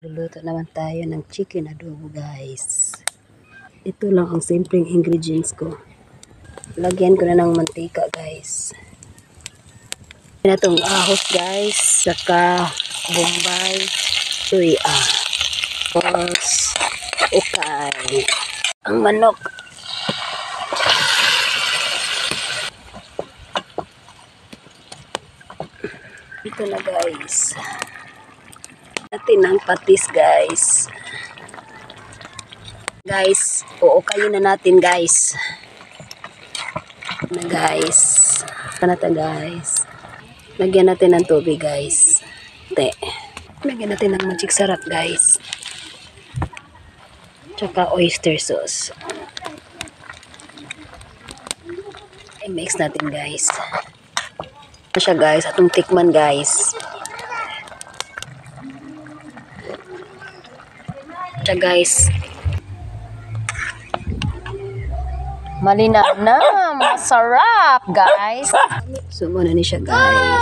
Luluto naman tayo ng chicken adobo, guys. Ito lang ang simpleng ingredients ko. Lagyan ko na ng mantika, guys. Na itong ahos, guys. Saka bombay. Tuya. Tapos ukay. Ang manok. Ito na, guys. Natin ang patis, guys. Guys, uukayin na natin, guys. Na, guys. Kanata, guys. Lagyan natin ng tubig, guys. Lagyan natin ng magic sarap, guys. Tsaka oyster sauce. I-mix natin, guys. Ito siya, guys. Atong tikman, guys. Ito, guys. Malinaw na. Masarap, guys. So, muna ni siya, guys.